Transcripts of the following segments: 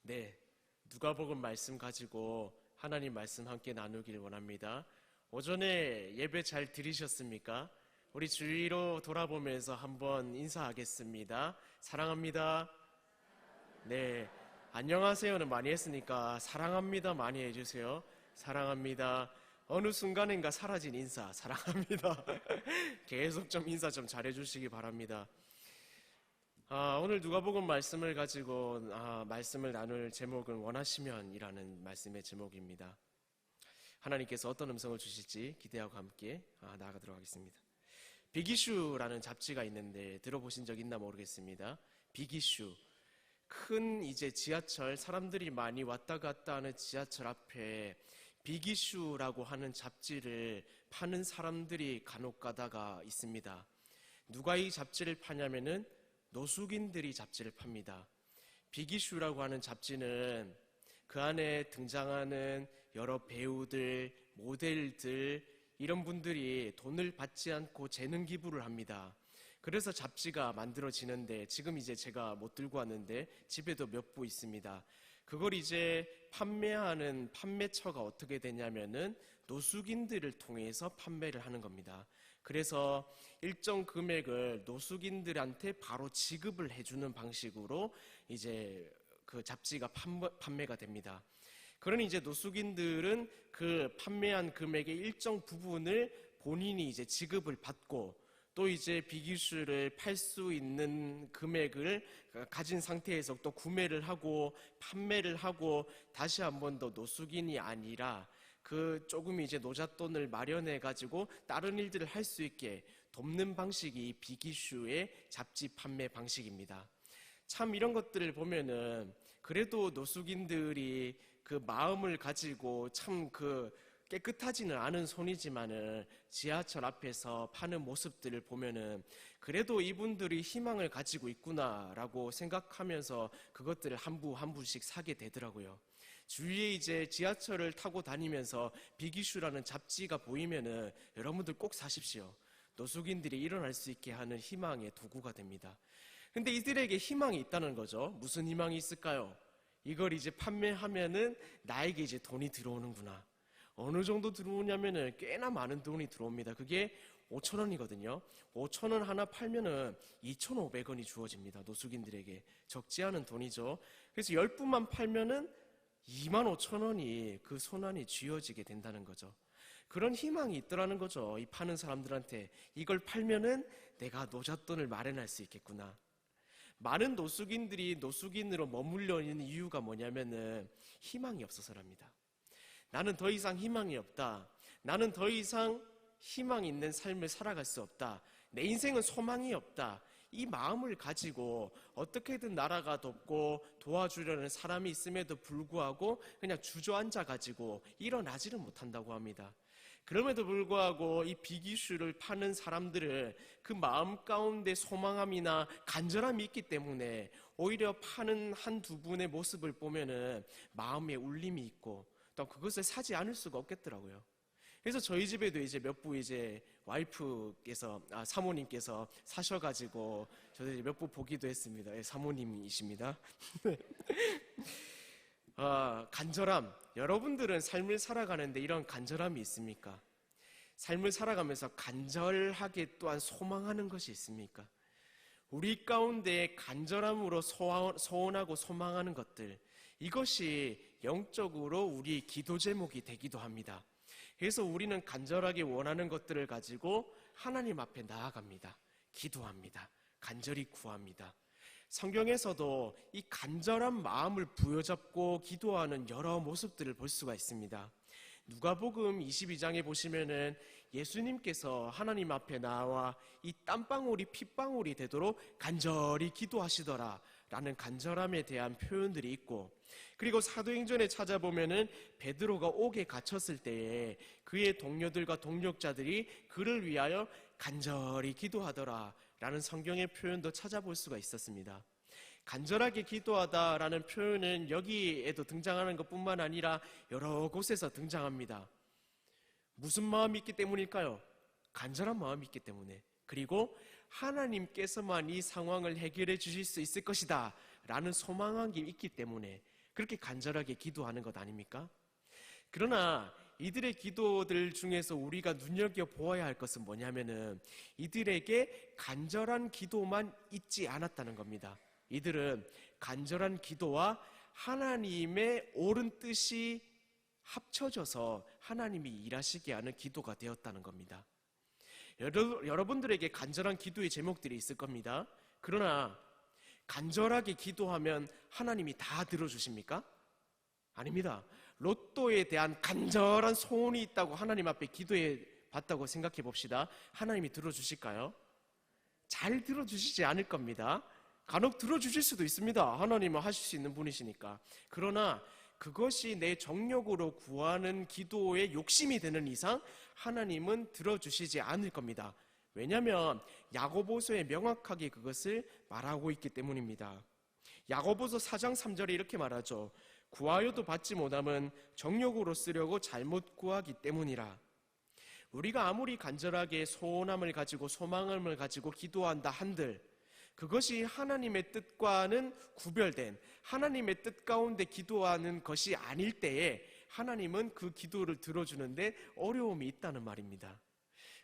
네, 누가복음 말씀 가지고 하나님 말씀 함께 나누길 원합니다. 오전에 예배 잘 들으셨습니까? 우리 주위로 돌아보면서 한번 인사하겠습니다. 사랑합니다. 네, 안녕하세요는 많이 했으니까 사랑합니다 많이 해주세요. 사랑합니다. 어느 순간인가 사라진 인사, 사랑합니다. 계속 좀 인사 좀 잘해주시기 바랍니다. 오늘 누가복음 말씀을 가지고 말씀을 나눌 제목은 원하시면이라는 말씀의 제목입니다. 하나님께서 어떤 음성을 주실지 기대하고 함께 나아가도록 하겠습니다. 빅이슈라는 잡지가 있는데 들어보신 적 있나 모르겠습니다. 빅이슈, 큰 이제 지하철, 사람들이 많이 왔다 갔다 하는 지하철 앞에 빅이슈라고 하는 잡지를 파는 사람들이 간혹 가다가 있습니다. 누가 이 잡지를 파냐면은 노숙인들이 잡지를 팝니다. 빅이슈라고 하는 잡지는 그 안에 등장하는 여러 배우들, 모델들, 이런 분들이 돈을 받지 않고 재능 기부를 합니다. 그래서 잡지가 만들어지는데, 지금 이제 제가 못 들고 왔는데 집에도 몇 부 있습니다. 그걸 이제 판매하는 판매처가 어떻게 되냐면은 노숙인들을 통해서 판매를 하는 겁니다. 그래서 일정 금액을 노숙인들한테 바로 지급을 해주는 방식으로 이제 그 잡지가 판매가 됩니다. 그러니 이제 노숙인들은 그 판매한 금액의 일정 부분을 본인이 이제 지급을 받고, 또 이제 빅이슈를 팔 수 있는 금액을 가진 상태에서 또 구매를 하고 판매를 하고 다시 한 번 더 노숙인이 아니라 그 조금 이제 노잣돈을 마련해 가지고 다른 일들을 할 수 있게 돕는 방식이 빅이슈의 잡지 판매 방식입니다. 참 이런 것들을 보면은 그래도 노숙인들이 그 마음을 가지고 참 깨끗하지는 않은 손이지만은 지하철 앞에서 파는 모습들을 보면은 그래도 이분들이 희망을 가지고 있구나라고 생각하면서 그것들을 한 부 한 부씩 사게 되더라고요. 주위에 이제 지하철을 타고 다니면서 빅이슈라는 잡지가 보이면은 여러분들 꼭 사십시오. 노숙인들이 일어날 수 있게 하는 희망의 도구가 됩니다. 근데 이들에게 희망이 있다는 거죠. 무슨 희망이 있을까요? 이걸 이제 판매하면은 나에게 이제 돈이 들어오는구나. 어느 정도 들어오냐면은 꽤나 많은 돈이 들어옵니다. 그게 5,000원이거든요. 5,000원 하나 팔면은 2,500원이 주어집니다. 노숙인들에게. 적지 않은 돈이죠. 그래서 10부만 팔면은 25,000원이 그 손안에 쥐어지게 된다는 거죠. 그런 희망이 있더라는 거죠. 이 파는 사람들한테. 이걸 팔면은 내가 노잣돈을 마련할 수 있겠구나. 많은 노숙인들이 노숙인으로 머물러 있는 이유가 뭐냐면은 희망이 없어서랍니다. 나는 더 이상 희망이 없다. 나는 더 이상 희망 있는 삶을 살아갈 수 없다. 내 인생은 소망이 없다. 이 마음을 가지고 어떻게든 나라가 돕고 도와주려는 사람이 있음에도 불구하고 그냥 주저앉아 가지고 일어나지를 못한다고 합니다. 그럼에도 불구하고 이 빅이슈를 파는 사람들은 그 마음 가운데 소망함이나 간절함이 있기 때문에 오히려 파는 한두 분의 모습을 보면은 마음에 울림이 있고 또 그것을 사지 않을 수가 없겠더라고요. 그래서 저희 집에도 이제 몇 부 이제 와이프께서, 사모님께서 사셔가지고 저도 이제 몇 부 보기도 했습니다. 예, 사모님이십니다. 간절함. 여러분들은 삶을 살아가는데 이런 간절함이 있습니까? 삶을 살아가면서 간절하게 또한 소망하는 것이 있습니까? 우리 가운데 간절함으로 소원하고 소망하는 것들, 이것이 영적으로 우리 기도 제목이 되기도 합니다. 그래서 우리는 간절하게 원하는 것들을 가지고 하나님 앞에 나아갑니다. 기도합니다. 간절히 구합니다. 성경에서도 이 간절한 마음을 부여잡고 기도하는 여러 모습들을 볼 수가 있습니다. 누가복음 22장에 보시면은 예수님께서 하나님 앞에 나와 이 땀방울이 핏방울이 되도록 간절히 기도하시더라 라는 간절함에 대한 표현들이 있고, 그리고 사도행전에 찾아보면은 베드로가 옥에 갇혔을 때에 그의 동료들과 동력자들이 그를 위하여 간절히 기도하더라 라는 성경의 표현도 찾아볼 수가 있었습니다. 간절하게 기도하다라는 표현은 여기에도 등장하는 것뿐만 아니라 여러 곳에서 등장합니다. 무슨 마음이 있기 때문일까요? 간절한 마음이 있기 때문에, 그리고 하나님께서만 이 상황을 해결해 주실 수 있을 것이다 라는 소망함이 있기 때문에 그렇게 간절하게 기도하는 것 아닙니까? 그러나 이들의 기도들 중에서 우리가 눈여겨보아야 할 것은 뭐냐면은 이들에게 간절한 기도만 있지 않았다는 겁니다. 이들은 간절한 기도와 하나님의 옳은 뜻이 합쳐져서 하나님이 일하시게 하는 기도가 되었다는 겁니다. 여러분들에게 간절한 기도의 제목들이 있을 겁니다. 그러나 간절하게 기도하면 하나님이 다 들어주십니까? 아닙니다. 로또에 대한 간절한 소원이 있다고 하나님 앞에 기도해 봤다고 생각해 봅시다. 하나님이 들어주실까요? 잘 들어주시지 않을 겁니다. 간혹 들어주실 수도 있습니다. 하나님은 하실 수 있는 분이시니까. 그러나 그것이 내 정욕으로 구하는 기도의 욕심이 되는 이상 하나님은 들어주시지 않을 겁니다. 왜냐하면 야고보서에 명확하게 그것을 말하고 있기 때문입니다. 야고보서 4장 3절에 이렇게 말하죠. 구하여도 받지 못함은 정욕으로 쓰려고 잘못 구하기 때문이라. 우리가 아무리 간절하게 소원함을 가지고 소망을 가지고 기도한다 한들 그것이 하나님의 뜻과는 구별된 하나님의 뜻 가운데 기도하는 것이 아닐 때에 하나님은 그 기도를 들어주는데 어려움이 있다는 말입니다.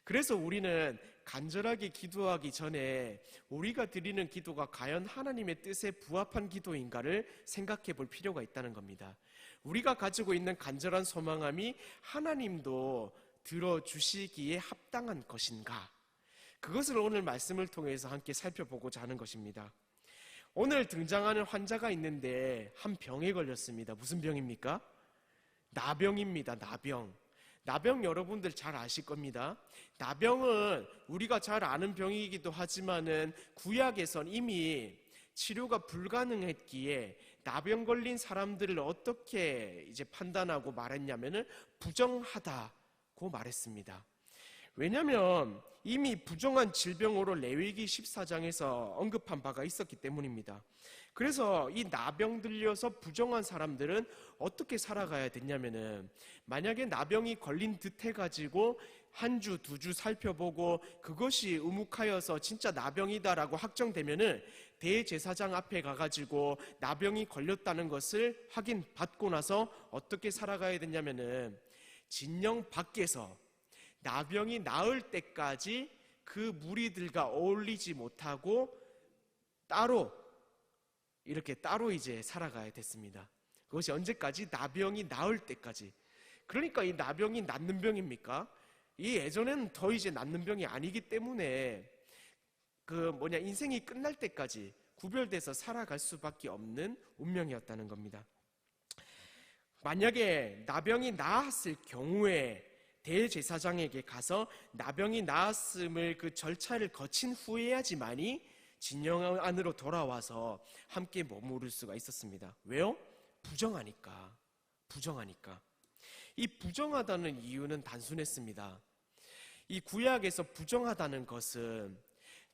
그래서 우리는 간절하게 기도하기 전에 우리가 드리는 기도가 과연 하나님의 뜻에 부합한 기도인가를 생각해 볼 필요가 있다는 겁니다. 우리가 가지고 있는 간절한 소망함이 하나님도 들어주시기에 합당한 것인가? 그것을 오늘 말씀을 통해서 함께 살펴보고자 하는 것입니다. 오늘 등장하는 환자가 있는데 한 병에 걸렸습니다. 무슨 병입니까? 나병입니다. 나병 여러분들 잘 아실 겁니다. 나병은 우리가 잘 아는 병이기도 하지만은 구약에선 이미 치료가 불가능했기에 나병 걸린 사람들을 어떻게 이제 판단하고 말했냐면은 부정하다고 말했습니다. 왜냐하면 이미 부정한 질병으로 레위기 14장에서 언급한 바가 있었기 때문입니다. 그래서 이 나병 들려서 부정한 사람들은 어떻게 살아가야 됐냐면은 만약에 나병이 걸린 듯 해가지고 한 주, 두 주 살펴보고 그것이 의묵하여서 진짜 나병이다라고 확정되면은 대제사장 앞에 가가지고 나병이 걸렸다는 것을 확인받고 나서 어떻게 살아가야 됐냐면은 진영 밖에서 나병이 나을 때까지 그 무리들과 어울리지 못하고 따로 이제 살아가야 됐습니다. 그것이 언제까지? 나병이 나을 때까지. 그러니까 이 나병이 낫는 병입니까? 이 예전에는 더 이제 낫는 병이 아니기 때문에 인생이 끝날 때까지 구별돼서 살아갈 수밖에 없는 운명이었다는 겁니다. 만약에 나병이 나았을 경우에 대제사장에게 가서 나병이 나았음을 그 절차를 거친 후에야지만이 진영 안으로 돌아와서 함께 머무를 수가 있었습니다. 왜요? 부정하니까. 이 부정하다는 이유는 단순했습니다. 이 구약에서 부정하다는 것은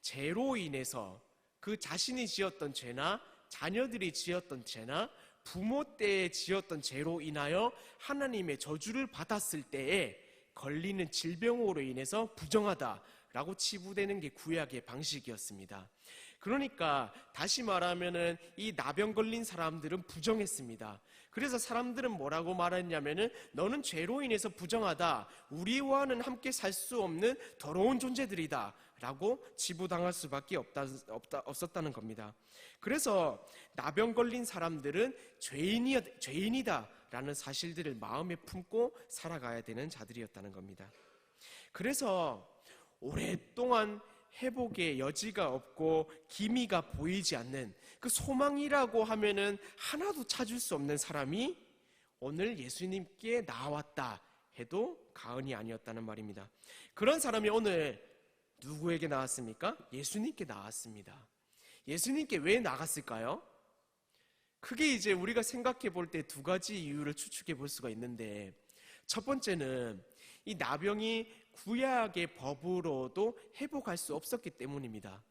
죄로 인해서 그 자신이 지었던 죄나 자녀들이 지었던 죄나 부모 때에 지었던 죄로 인하여 하나님의 저주를 받았을 때에 걸리는 질병으로 인해서 부정하다라고 치부되는 게 구약의 방식이었습니다. 그러니까 다시 말하면은 이 나병 걸린 사람들은 부정했습니다. 그래서 사람들은 뭐라고 말했냐면은 너는 죄로 인해서 부정하다. 우리와는 함께 살 수 없는 더러운 존재들이다. 라고 치부당할 수밖에 없었다는 겁니다. 그래서 나병 걸린 사람들은 죄인이다 라는 사실들을 마음에 품고 살아가야 되는 자들이었다는 겁니다. 그래서 오랫동안 회복의 여지가 없고 기미가 보이지 않는 그 소망이라고 하면은 하나도 찾을 수 없는 사람이 오늘 예수님께 나왔다 해도 과언이 아니었다는 말입니다. 그런 사람이 오늘 누구에게 나왔습니까? 예수님께 나왔습니다. 예수님께 왜 나갔을까요? 크게 이제 우리가 생각해 볼 때 두 가지 이유를 추측해 볼 수가 있는데, 첫 번째는 이 나병이 구약의 법으로도 회복할 수 없었기 때문입니다.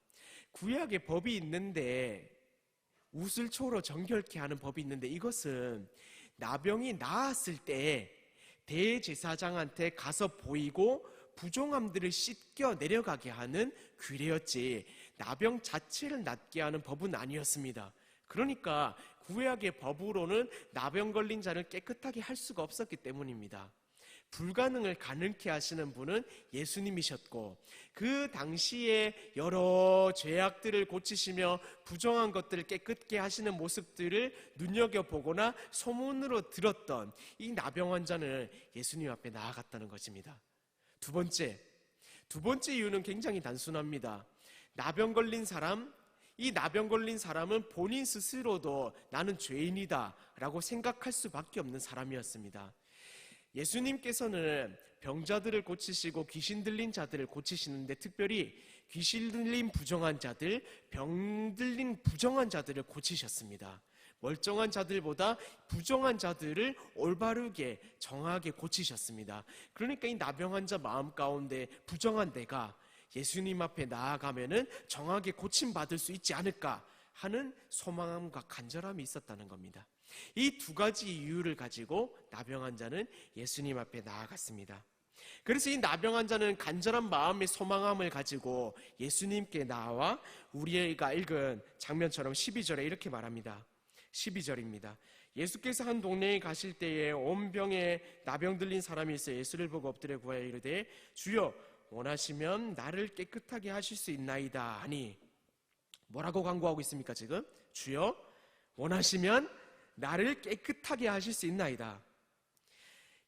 구약의 법이 있는데, 우슬초로 정결케 하는 법이 있는데, 이것은 나병이 나았을 때 대제사장한테 가서 보이고 부정함들을 씻겨 내려가게 하는 규례였지 나병 자체를 낫게 하는 법은 아니었습니다. 그러니까 구약의 법으로는 나병 걸린 자를 깨끗하게 할 수가 없었기 때문입니다. 불가능을 가능케 하시는 분은 예수님이셨고, 그 당시에 여러 죄악들을 고치시며 부정한 것들을 깨끗게 하시는 모습들을 눈여겨보거나 소문으로 들었던 이 나병 환자는 예수님 앞에 나아갔다는 것입니다. 두 번째 이유는 굉장히 단순합니다. 나병 걸린 사람, 이 나병 걸린 사람은 본인 스스로도 나는 죄인이다 라고 생각할 수밖에 없는 사람이었습니다. 예수님께서는 병자들을 고치시고 귀신 들린 자들을 고치시는데, 특별히 귀신 들린 부정한 자들, 병 들린 부정한 자들을 고치셨습니다. 멀쩡한 자들보다 부정한 자들을 올바르게 정하게 고치셨습니다. 그러니까 이 나병 환자 마음 가운데 부정한 내가 예수님 앞에 나아가면은 정하게 고침받을 수 있지 않을까 하는 소망과 간절함이 있었다는 겁니다. 이 두 가지 이유를 가지고 나병 환자는 예수님 앞에 나아갔습니다. 그래서 이 나병 환자는 간절한 마음의 소망함을 가지고 예수님께 나와 우리가 읽은 장면처럼 12절에 이렇게 말합니다. 12절입니다. 예수께서 한 동네에 가실 때에 온 병에 나병 들린 사람이 있어 예수를 보고 엎드려 구하여 이르되 주여 원하시면 나를 깨끗하게 하실 수 있나이다 하니, 뭐라고 간구하고 있습니까? 지금 주여 원하시면 나를 깨끗하게 하실 수 있나이다.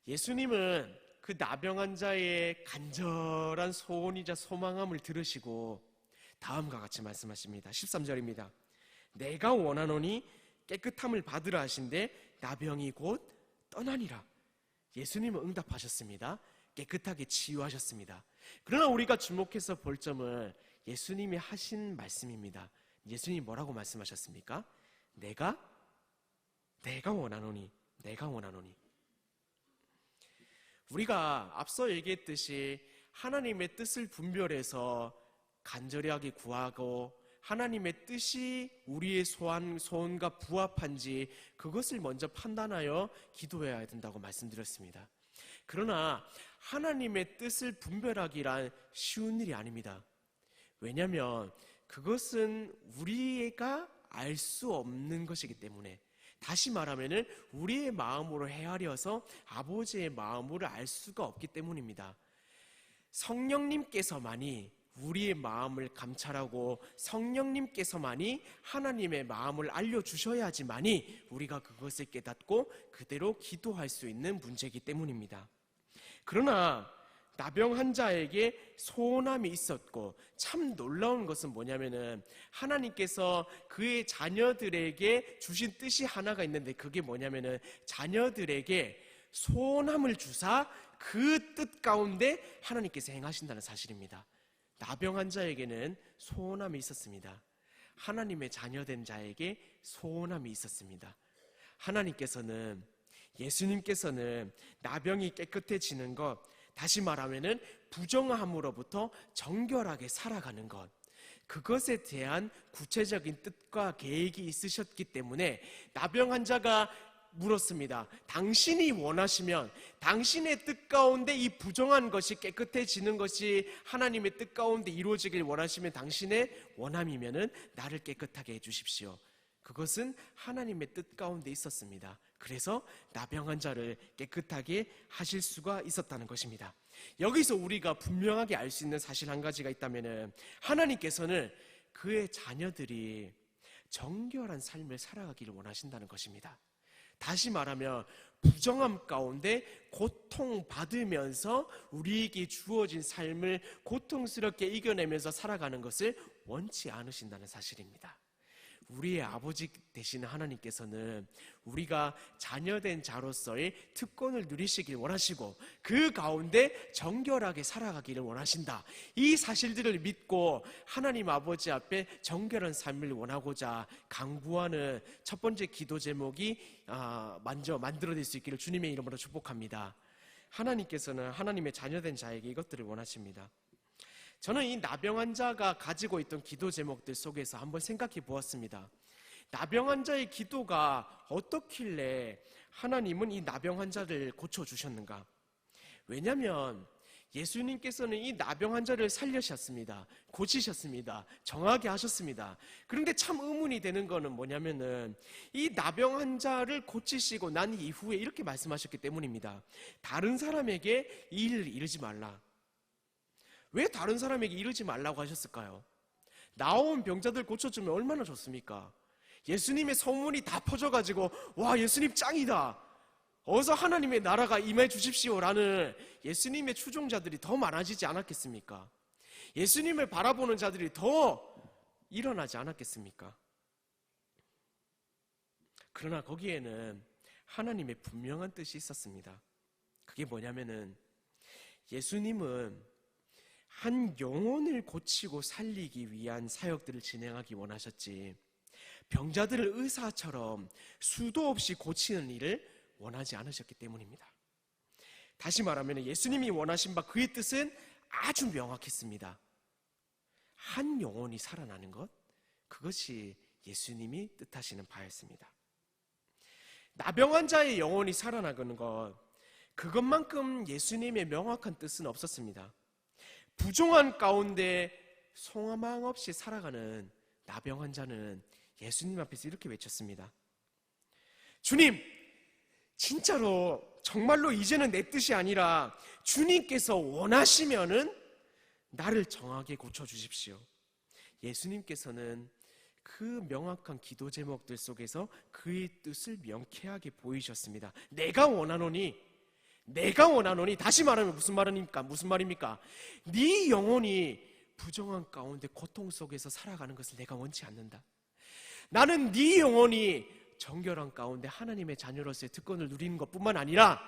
예수님은 그 나병 환자의 간절한 소원이자 소망함을 들으시고 다음과 같이 말씀하십니다. 13절입니다. 내가 원하노니 깨끗함을 받으라 하신대 나병이 곧 떠나니라. 예수님은 응답하셨습니다. 깨끗하게 치유하셨습니다. 그러나 우리가 주목해서 볼 점은 예수님이 하신 말씀입니다. 예수님이 뭐라고 말씀하셨습니까? 내가 원하노니. 우리가 앞서 얘기했듯이 하나님의 뜻을 분별해서 간절하게 구하고 하나님의 뜻이 우리의 소원과 부합한지 그것을 먼저 판단하여 기도해야 된다고 말씀드렸습니다. 그러나 하나님의 뜻을 분별하기란 쉬운 일이 아닙니다. 왜냐하면 그것은 우리가 알 수 없는 것이기 때문에, 다시 말하면 우리의 마음으로 헤아려서 아버지의 마음을 알 수가 없기 때문입니다. 성령님께서만이 우리의 마음을 감찰하고 성령님께서만이 하나님의 마음을 알려주셔야지만이 우리가 그것을 깨닫고 그대로 기도할 수 있는 문제이기 때문입니다. 그러나 나병 환자에게 소원함이 있었고, 참 놀라운 것은 뭐냐면은 하나님께서 그의 자녀들에게 주신 뜻이 하나가 있는데, 그게 뭐냐면은 자녀들에게 소원함을 주사 그 뜻 가운데 하나님께서 행하신다는 사실입니다. 나병 환자에게는 소원함이 있었습니다. 하나님의 자녀된 자에게 소원함이 있었습니다. 하나님께서는, 예수님께서는 나병이 깨끗해지는 것, 다시 말하면은 부정함으로부터 정결하게 살아가는 것, 그것에 대한 구체적인 뜻과 계획이 있으셨기 때문에 나병 환자가 물었습니다. 당신이 원하시면, 당신의 뜻 가운데 이 부정한 것이 깨끗해지는 것이 하나님의 뜻 가운데 이루어지길 원하시면, 당신의 원함이면은 나를 깨끗하게 해주십시오. 그것은 하나님의 뜻 가운데 있었습니다. 그래서 나병 환자를 깨끗하게 하실 수가 있었다는 것입니다. 여기서 우리가 분명하게 알 수 있는 사실 한 가지가 있다면은, 하나님께서는 그의 자녀들이 정결한 삶을 살아가기를 원하신다는 것입니다. 다시 말하면 부정함 가운데 고통받으면서 우리에게 주어진 삶을 고통스럽게 이겨내면서 살아가는 것을 원치 않으신다는 사실입니다. 우리의 아버지 되시는 하나님께서는 우리가 자녀된 자로서의 특권을 누리시길 원하시고 그 가운데 정결하게 살아가기를 원하신다. 이 사실들을 믿고 하나님 아버지 앞에 정결한 삶을 원하고자 강구하는 첫 번째 기도 제목이 먼저 만들어질 수 있기를 주님의 이름으로 축복합니다. 하나님께서는 하나님의 자녀된 자에게 이것들을 원하십니다. 저는 이 나병 환자가 가지고 있던 기도 제목들 속에서 한번 생각해 보았습니다. 나병 환자의 기도가 어떻길래 하나님은 이 나병 환자를 고쳐주셨는가? 왜냐하면 예수님께서는 이 나병 환자를 살려셨습니다. 고치셨습니다. 정하게 하셨습니다. 그런데 참 의문이 되는 거는 뭐냐면은 이 나병 환자를 고치시고 난 이후에 이렇게 말씀하셨기 때문입니다. 다른 사람에게 이 일을 이르지 말라. 왜 다른 사람에게 이르지 말라고 하셨을까요? 나온 병자들 고쳐주면 얼마나 좋습니까? 예수님의 소문이 다 퍼져가지고 와, 예수님 짱이다, 어서 하나님의 나라가 임해 주십시오라는 예수님의 추종자들이 더 많아지지 않았겠습니까? 예수님을 바라보는 자들이 더 일어나지 않았겠습니까? 그러나 거기에는 하나님의 분명한 뜻이 있었습니다. 그게 뭐냐면은 예수님은 한 영혼을 고치고 살리기 위한 사역들을 진행하기 원하셨지, 병자들을 의사처럼 수도 없이 고치는 일을 원하지 않으셨기 때문입니다. 다시 말하면 예수님이 원하신 바 그의 뜻은 아주 명확했습니다. 한 영혼이 살아나는 것, 그것이 예수님이 뜻하시는 바였습니다. 나병 환자의 영혼이 살아나는 것, 그것만큼 예수님의 명확한 뜻은 없었습니다. 부종한 가운데 소망 없이 살아가는 나병 환자는 예수님 앞에서 이렇게 외쳤습니다. 주님, 진짜로 정말로 이제는 내 뜻이 아니라 주님께서 원하시면은 나를 정하게 고쳐주십시오. 예수님께서는 그 명확한 기도 제목들 속에서 그의 뜻을 명쾌하게 보이셨습니다. 내가 원하노니, 다시 말하면 무슨 말입니까? 네 영혼이 부정한 가운데 고통 속에서 살아가는 것을 내가 원치 않는다. 나는 네 영혼이 정결한 가운데 하나님의 자녀로서의 특권을 누리는 것뿐만 아니라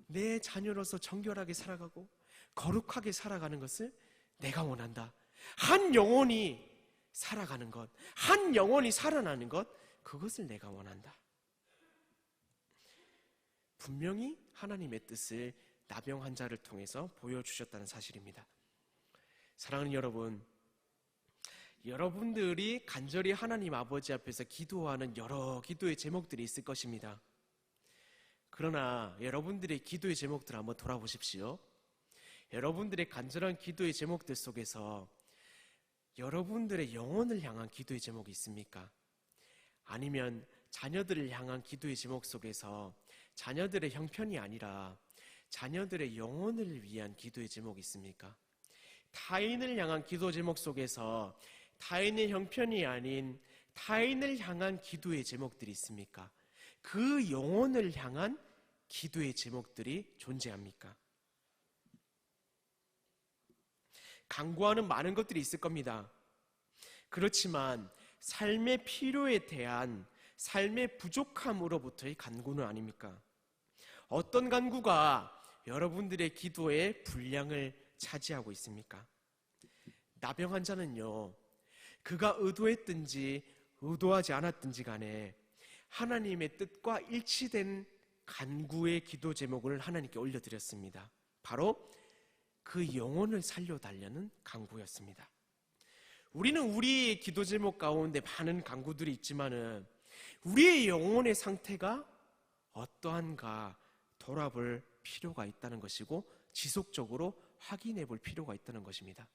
내 자녀로서 정결하게 살아가고 거룩하게 살아가는 것을 내가 원한다. 한 영혼이 살아가는 것, 한 영혼이 살아나는 것, 그것을 내가 원한다. 분명히 하나님의 뜻을 나병 환자를 통해서 보여주셨다는 사실입니다. 사랑하는 여러분, 여러분들이 간절히 하나님 아버지 앞에서 기도하는 여러 기도의 제목들이 있을 것입니다. 그러나 여러분들의 기도의 제목들을 한번 돌아보십시오. 여러분들의 간절한 기도의 제목들 속에서 여러분들의 영혼을 향한 기도의 제목이 있습니까? 아니면 자녀들을 향한 기도의 제목 속에서 자녀들의 형편이 아니라 자녀들의 영혼을 위한 기도의 제목이 있습니까? 타인을 향한 기도 제목 속에서 타인의 형편이 아닌 타인을 향한 기도의 제목들이 있습니까? 그 영혼을 향한 기도의 제목들이 존재합니까? 간구하는 많은 것들이 있을 겁니다. 그렇지만 삶의 필요에 대한 삶의 부족함으로부터의 간구는 아닙니까? 어떤 간구가 여러분들의 기도의 분량을 차지하고 있습니까? 나병 환자는요, 그가 의도했든지 의도하지 않았든지 간에 하나님의 뜻과 일치된 간구의 기도 제목을 하나님께 올려드렸습니다. 바로 그 영혼을 살려달라는 간구였습니다. 우리는 우리의 기도 제목 가운데 많은 간구들이 있지만은 우리의 영혼의 상태가 어떠한가 돌아볼 필요가 있다는 것이고 지속적으로 확인해 볼 필요가 있다는 것입니다.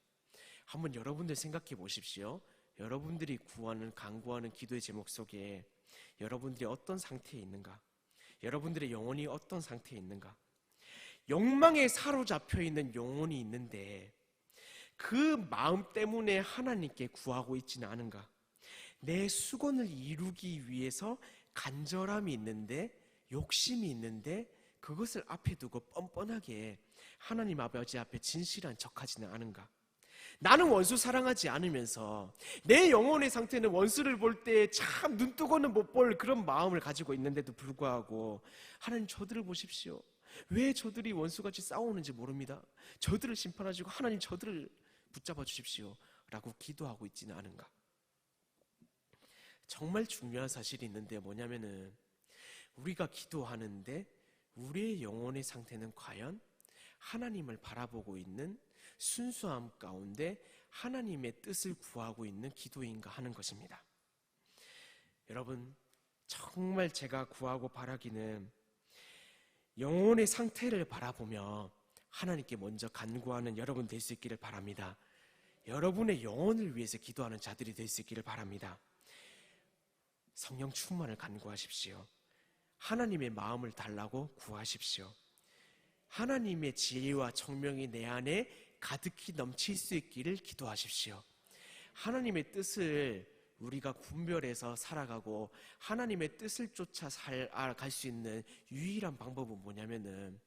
한번 여러분들 생각해 보십시오. 여러분들이 구하는, 간구하는 기도의 제목 속에 여러분들이 어떤 상태에 있는가? 여러분들의 영혼이 어떤 상태에 있는가? 욕망에 사로잡혀 있는 영혼이 있는데 그 마음 때문에 하나님께 구하고 있지는 않은가? 내 수건을 이루기 위해서 간절함이 있는데, 욕심이 있는데 그것을 앞에 두고 뻔뻔하게 하나님 아버지 앞에 진실한 척하지는 않은가? 나는 원수 사랑하지 않으면서 내 영혼의 상태는 원수를 볼 때 참 눈뜨고는 못 볼 그런 마음을 가지고 있는데도 불구하고 하나님, 저들을 보십시오. 왜 저들이 원수같이 싸우는지 모릅니다. 저들을 심판하시고 하나님, 저들을 붙잡아 주십시오 라고 기도하고 있지는 않은가? 정말 중요한 사실이 있는데 뭐냐면은 우리가 기도하는데 우리의 영혼의 상태는 과연 하나님을 바라보고 있는 순수함 가운데 하나님의 뜻을 구하고 있는 기도인가 하는 것입니다. 여러분, 정말 제가 구하고 바라기는 영혼의 상태를 바라보며 하나님께 먼저 간구하는 여러분 될 수 있기를 바랍니다. 여러분의 영혼을 위해서 기도하는 자들이 될 수 있기를 바랍니다. 성령 충만을 간구하십시오. 하나님의 마음을 달라고 구하십시오. 하나님의 지혜와 청명이 내 안에 가득히 넘칠 수 있기를 기도하십시오. 하나님의 뜻을 우리가 분별해서 살아가고 하나님의 뜻을 쫓아 갈 수 있는 유일한 방법은 뭐냐면은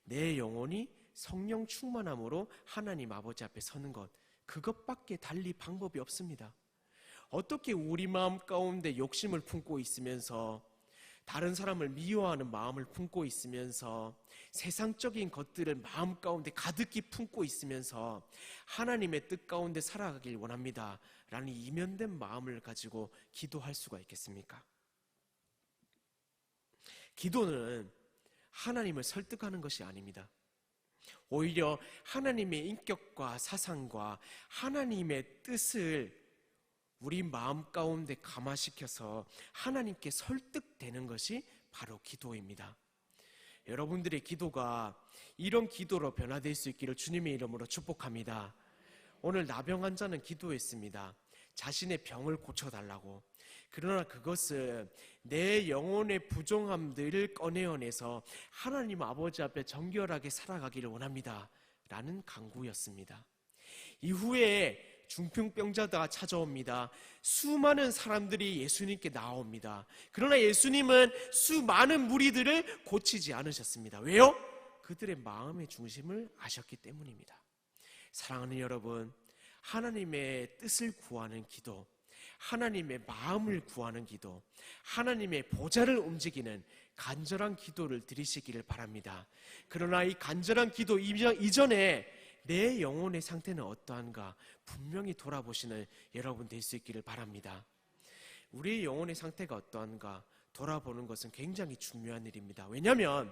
내 영혼이 성령 충만함으로 하나님 아버지 앞에 서는 것, 그것밖에 달리 방법이 없습니다. 어떻게 우리 마음 가운데 욕심을 품고 있으면서 다른 사람을 미워하는 마음을 품고 있으면서 세상적인 것들을 마음 가운데 가득히 품고 있으면서 하나님의 뜻 가운데 살아가길 원합니다 라는 이면된 마음을 가지고 기도할 수가 있겠습니까? 기도는 하나님을 설득하는 것이 아닙니다. 오히려 하나님의 인격과 사상과 하나님의 뜻을 우리 마음 가운데 감화시켜서 하나님께 설득되는 것이 바로 기도입니다. 여러분들의 기도가 이런 기도로 변화될 수 있기를 주님의 이름으로 축복합니다. 오늘 나병 환자는 기도했습니다. 자신의 병을 고쳐달라고. 그러나 그것은 내 영혼의 부정함들을 꺼내어내서 하나님 아버지 앞에 정결하게 살아가기를 원합니다 라는 간구였습니다. 이후에 중풍병자가 찾아옵니다. 수많은 사람들이 예수님께 나옵니다. 그러나 예수님은 수많은 무리들을 고치지 않으셨습니다. 왜요? 그들의 마음의 중심을 아셨기 때문입니다. 사랑하는 여러분, 하나님의 뜻을 구하는 기도, 하나님의 마음을 구하는 기도, 하나님의 보좌를 움직이는 간절한 기도를 드리시기를 바랍니다. 그러나 이 간절한 기도 이전에 내 영혼의 상태는 어떠한가 분명히 돌아보시는 여러분 될 수 있기를 바랍니다. 우리의 영혼의 상태가 어떠한가 돌아보는 것은 굉장히 중요한 일입니다. 왜냐하면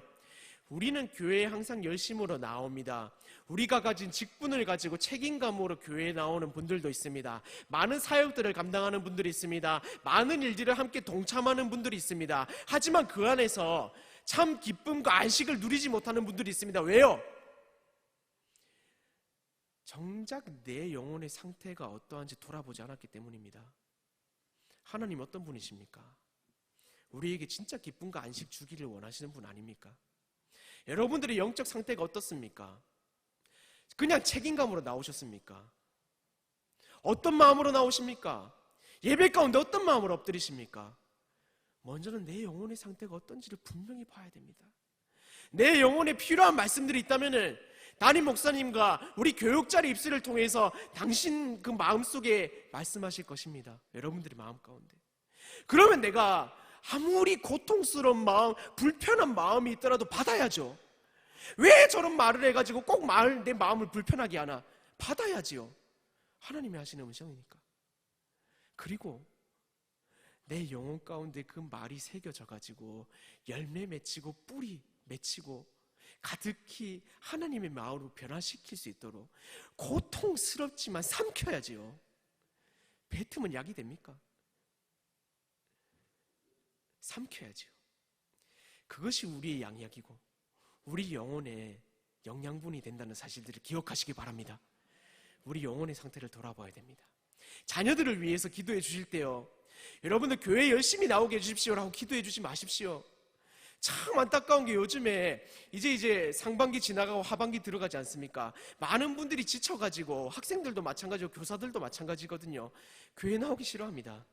우리는 교회에 항상 열심으로 나옵니다. 우리가 가진 직분을 가지고 책임감으로 교회에 나오는 분들도 있습니다. 많은 사역들을 감당하는 분들이 있습니다. 많은 일들을 함께 동참하는 분들이 있습니다. 하지만 그 안에서 참 기쁨과 안식을 누리지 못하는 분들이 있습니다. 왜요? 정작 내 영혼의 상태가 어떠한지 돌아보지 않았기 때문입니다. 하나님 어떤 분이십니까? 우리에게 진짜 기쁨과 안식 주기를 원하시는 분 아닙니까? 여러분들의 영적 상태가 어떻습니까? 그냥 책임감으로 나오셨습니까? 어떤 마음으로 나오십니까? 예배 가운데 어떤 마음으로 엎드리십니까? 먼저는 내 영혼의 상태가 어떤지를 분명히 봐야 됩니다. 내 영혼에 필요한 말씀들이 있다면은 담임 목사님과 우리 교육자의 입술을 통해서 당신 그 마음속에 말씀하실 것입니다. 여러분들의 마음 가운데. 그러면 내가 아무리 고통스러운 마음, 불편한 마음이 있더라도 받아야죠. 왜 저런 말을 해가지고 꼭 내 마음을 불편하게 하나? 받아야지요. 하나님이 하시는 음성이니까. 그리고 내 영혼 가운데 그 말이 새겨져가지고 열매 맺히고 뿌리 맺히고 가득히 하나님의 마음으로 변화시킬 수 있도록 고통스럽지만 삼켜야지요. 뱉으면 약이 됩니까? 삼켜야지요. 그것이 우리의 양약이고 우리 영혼의 영양분이 된다는 사실들을 기억하시기 바랍니다. 우리 영혼의 상태를 돌아봐야 됩니다. 자녀들을 위해서 기도해 주실 때요, 여러분들 교회 열심히 나오게 해주십시오라고 기도해 주지 마십시오. 참 안타까운 게 요즘에 이제 상반기 지나가고 하반기 들어가지 않습니까? 많은 분들이 지쳐가지고 학생들도 마찬가지고 교사들도 마찬가지거든요. 교회 나오기 싫어합니다.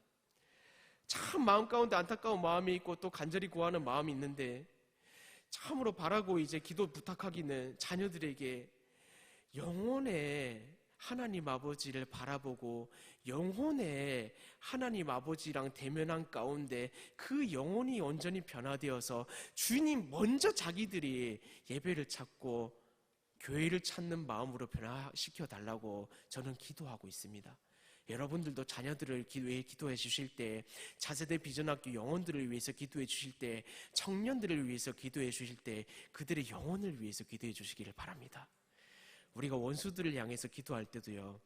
참 마음 가운데 안타까운 마음이 있고 또 간절히 구하는 마음이 있는데 참으로 바라고 이제 기도 부탁하기는 자녀들에게 영혼의 하나님 아버지를 바라보고 영혼의 하나님 아버지랑 대면한 가운데 그 영혼이 온전히 변화되어서 주님 먼저 자기들이 예배를 찾고 교회를 찾는 마음으로 변화시켜 달라고 저는 기도하고 있습니다. 여러분들도 자녀들을 위해 기도해 주실 때, 차세대 비전학교 영혼들을 위해서 기도해 주실 때, 청년들을 위해서 기도해 주실 때 그들의 영혼을 위해서 기도해 주시기를 바랍니다. 우리가 원수들을 향해서 기도할 때도요,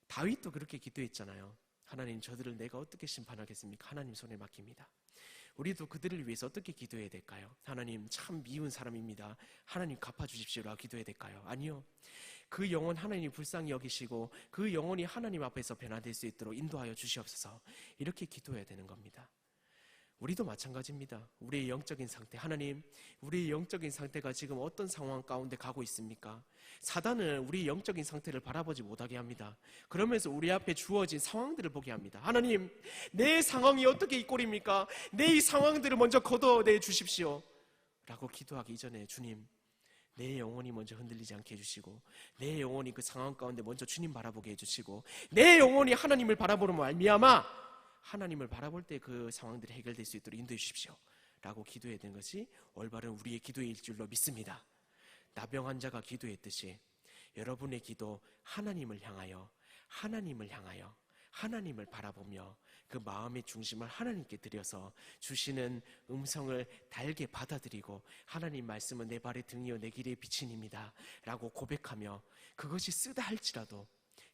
다윗도 그렇게 기도했잖아요. 하나님, 저들을 내가 어떻게 심판하겠습니까? 하나님 손에 맡깁니다. 우리도 그들을 위해서 어떻게 기도해야 될까요? 하나님 참 미운 사람입니다. 하나님 갚아주십시오라고 기도해야 될까요? 아니요. 그 영혼 하나님이 불쌍히 여기시고 그 영혼이 하나님 앞에서 변화될 수 있도록 인도하여 주시옵소서. 이렇게 기도해야 되는 겁니다. 우리도 마찬가지입니다. 우리의 영적인 상태, 하나님, 우리의 영적인 상태가 지금 어떤 상황 가운데 가고 있습니까? 사단은 우리의 영적인 상태를 바라보지 못하게 합니다. 그러면서 우리 앞에 주어진 상황들을 보게 합니다. 하나님, 내 상황이 어떻게 이 꼴입니까? 내 이 상황들을 먼저 걷어내 주십시오 라고 기도하기 이전에, 주님, 내 영혼이 먼저 흔들리지 않게 해주시고, 내 영혼이 그 상황 가운데 먼저 주님 바라보게 해주시고, 내 영혼이 하나님을 바라보는 말미암아 하나님을 바라볼 때 그 상황들이 해결될 수 있도록 인도해 주십시오 라고 기도해야 되는 것이 올바른 우리의 기도일 줄로 믿습니다. 나병 환자가 기도했듯이 여러분의 기도, 하나님을 향하여 하나님을 바라보며 그 마음의 중심을 하나님께 드려서 주시는 음성을 달게 받아들이고, 하나님 말씀은 내 발의 등이요 내 길의 빛이니이다 라고 고백하며, 그것이 쓰다 할지라도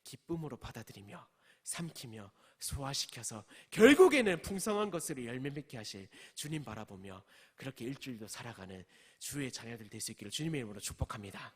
기쁨으로 받아들이며 삼키며 소화시켜서 결국에는 풍성한 것으로 열매 맺게 하실 주님 바라보며 그렇게 일주일도 살아가는 주의 자녀들 될 수 있기를 주님의 이름으로 축복합니다.